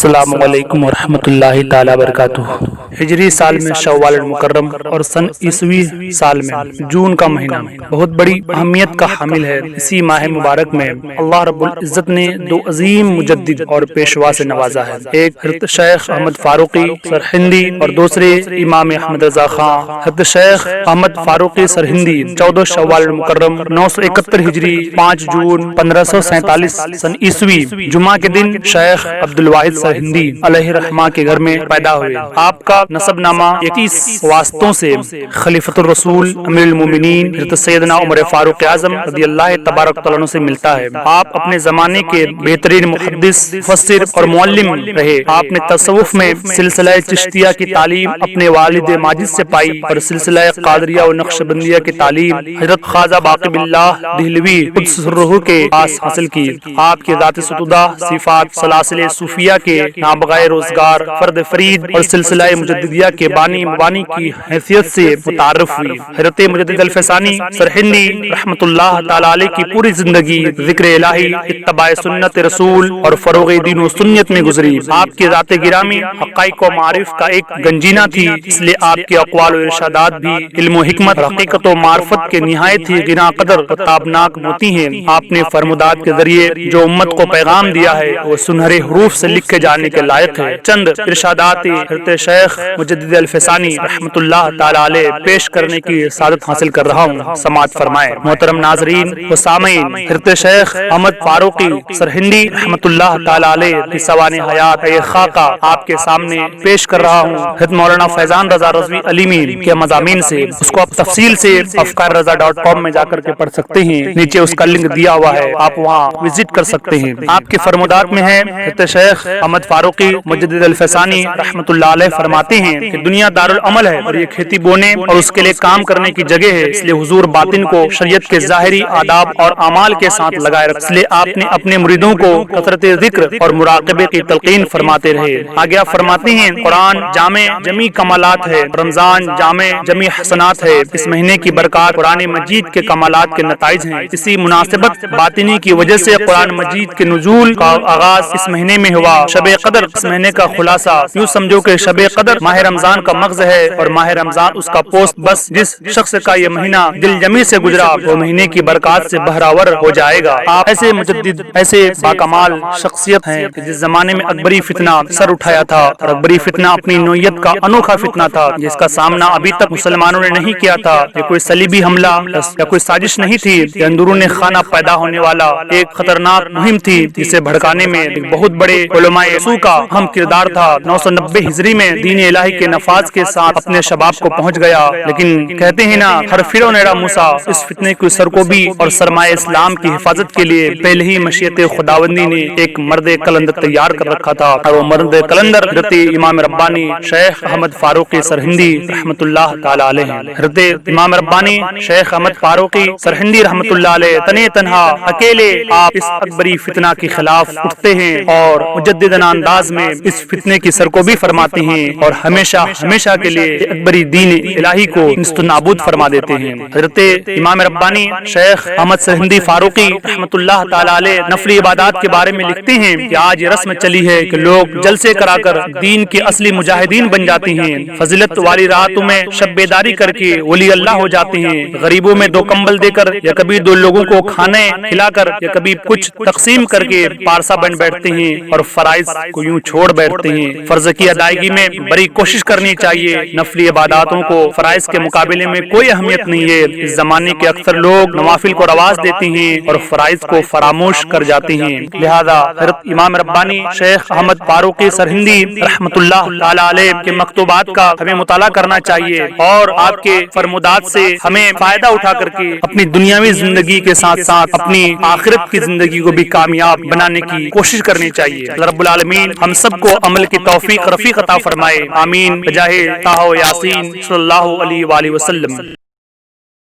السلام علیکم ورحمۃ اللہ تعالی وبرکاتہ۔ ہجری سال میں شوال المکرم اور سن عیسوی سال میں جون کا مہینہ بہت بڑی اہمیت کا حامل ہے۔ اسی ماہ مبارک میں اللہ رب العزت نے دو عظیم مجدد اور پیشوا سے نوازا ہے، ایک حضرت شیخ احمد فاروقی سرہندی اور دوسرے امام احمد رضا خان۔ حضرت شیخ احمد فاروقی سرہندی 14 شوال المکرم 971 ہجری 5 جون 1547 سن عیسوی جمعہ کے دن شیخ عبد الواحد سرہندی علیہ الرحمہ کے گھر میں پیدا ہوئے۔ آپ کا نسب نامہ 31 واسطوں سے خلیفۃ الرسول امیر المومنین حضرت سیدنا عمر فاروق اعظم رضی اللہ تبارک تعالیٰ عنہ سے ملتا ہے۔ آپ اپنے زمانے کے بہترین محدث، مفسر اور معلم رہے۔ آپ نے تصوف میں سلسلہ چشتیہ کی تعلیم اپنے والد ماجد سے پائی اور سلسلہ قادریہ و نقشبندیہ کی تعلیم حضرت خواجہ باقی باللہ دہلوی قدس سرہ کے پاس حاصل کی۔ آپ کی ذات ستودہ صفات سلاسل صوفیہ کے نابغہ روزگار، فرد فرید اور سلسلہ مجددیہ کے بانی کی حیثیت سے متعارف ہوئی۔ حضرت مجدد الفسانی سرہندی رحمۃ اللہ تعالی علیہ کی پوری زندگی ذکر الہی، اتباع سنت رسول اور فروغ دین و سنت میں گزری۔ آپ کی ذات گرامی حقائق و معارف کا ایک گنجینہ تھی، اس لیے آپ کے اقوال و ارشادات بھی علم و حکمت، حقیقت و معرفت کے نہایت ہی غنا قدر و تابناک موتی ہیں۔ آپ نے فرمودات کے ذریعے جو امت کو پیغام دیا ہے وہ سنہرے حروف سے لکھ کے جانے کے لائق ہے۔ چند ارشادات حضرت شیخ مجدد الفسانی رحمۃ اللہ تعالی علیہ پیش کرنے کی سعادت حاصل کر رہا ہوں، سماعت فرمائے۔ محترم ناظرین و سامعین، حضرت شیخ احمد فاروقی سرہندی رحمۃ اللہ تعالی علیہ کی سوانح حیات خاکہ آپ کے سامنے پیش کر رہا ہوں۔ حضرت مولانا فیضان رضا رضوی علیمی کے مضامین سے، اس کو آپ تفصیل سے افکاررضا.com میں جا کر کے پڑھ سکتے ہیں، نیچے اس کا لنک دیا ہوا ہے، آپ وہاں وزٹ کر سکتے ہیں۔ آپ کے فرمودات میں ہے، حضرت شیخ احمد فاروقی مجدد الفسانی رحمۃ اللہ علیہ فرماتے ہیں کہ دنیا دارالعمل ہے اور یہ کھیتی بونے اور اس کے لیے کام کرنے کی جگہ ہے، اس لیے حضور باطن کو شریعت کے ظاہری آداب اور اعمال کے ساتھ لگائے رکھ، اس لیے آپ نے اپنے مریدوں کو کثرت ذکر اور مراقبے کی تلقین فرماتے رہے۔ آگے آپ فرماتے ہیں، قرآن جامع جمی کمالات ہے، رمضان جامع جمی حسنات ہے، اس مہینے کی برکات قرآن مجید کے کمالات کے نتائج ہیں۔ اسی مناسبت باطنی کی وجہ سے قرآن مجید کے نزول کا آغاز اس مہینے میں ہوا۔ شب قدر اس مہینے کا خلاصہ، یوں سمجھو کہ شب قدر ماہ رمضان کا مغز ہے اور ماہ رمضان اس کا پوست۔ بس جس شخص کا یہ مہینہ دل جمی سے گزرا وہ مہینے کی برکات سے بہراور ہو جائے گا۔ آپ ایسے مجدد، ایسے باکمال شخصیت ہیں کہ جس زمانے میں اکبری فتنہ سر اٹھایا تھا، اور اکبری فتنہ اپنی نوعیت کا انوکھا فتنہ تھا جس کا سامنا ابھی تک مسلمانوں نے نہیں کیا تھا۔ یہ کوئی صلیبی حملہ یا کوئی سازش نہیں تھی، یہ اندرون خانہ پیدا ہونے والا ایک خطرناک مہم تھی جسے بھڑکانے میں ایک بہت بڑے علماء سو کا اہم کردار تھا۔ 990 ہجری میں دین الہی کے نفاذ کے ساتھ اپنے شباب کو پہنچ گیا، لیکن کہتے ہیں نا، ہر فرعون ایرا موسیٰ اس فتنے کی سرکوبی اور سرمایہ اسلام کی حفاظت کے لیے پہلے ہی مشیت خداوندی نے ایک مرد کلندر تیار کر رکھا تھا، اور وہ مرد کلندر حضرت امام ربانی شیخ احمد فاروقی سرہندی رحمۃ اللہ تعالی علیہ۔ حضرت امام ربانی شیخ احمد فاروقی سرہندی رحمۃ اللہ علیہ تنے تنہا اکیلے آپ اس اکبری فتنہ کے خلاف اٹھتے ہیں اور مجددانہ انداز میں اس فتنے کی سرکوبی فرماتے ہیں اور ہمیشہ ہمیشہ کے لیے اکبری دین الہی کو نیست و نابود فرما دیتے ہیں۔ حضرت امام ربانی شیخ احمد سرہندی فاروقی رحمۃ اللہ تعالی علیہ نفلی عبادات کے بارے میں لکھتے ہیں کہ آج یہ رسم چلی ہے کہ لوگ جلسے کرا کر دین کے اصلی مجاہدین بن جاتے ہیں، فضیلت والی راتوں میں شب بیداری کر کے ولی اللہ ہو جاتے ہیں، غریبوں میں 2 کمبل دے کر یا کبھی 2 لوگوں کو کھانے کھلا کر یا کبھی کچھ تقسیم کر کے پارسا بن بیٹھتے ہیں اور فرائض کو یوں چھوڑ بیٹھتے ہیں۔ فرض کی ادائیگی میں بڑی کوشش کرنی چاہیے، نفلی عباداتوں کو فرائض کے مقابلے میں کوئی اہمیت نہیں ہے۔ اس زمانے کے اکثر لوگ نوافل کو رواج دیتے ہیں اور فرائض کو فراموش کر جاتے ہیں، لہذا حضرت امام ربانی شیخ احمد فاروقی سرہندی رحمۃ اللہ تعالی علیہ کے مکتوبات کا ہمیں مطالعہ کرنا چاہیے اور آپ کے فرمودات سے ہمیں فائدہ اٹھا کر کے اپنی دنیاوی زندگی کے ساتھ ساتھ اپنی آخرت کی زندگی کو بھی کامیاب بنانے کی کوشش کرنی چاہیے۔ اللہ رب العالمین ہم سب کو عمل کی توفیق رفیق عطا فرمائے، آمین بجاہ طٰہٰ و یاسین صلی اللہ علیہ وآلہ وسلم۔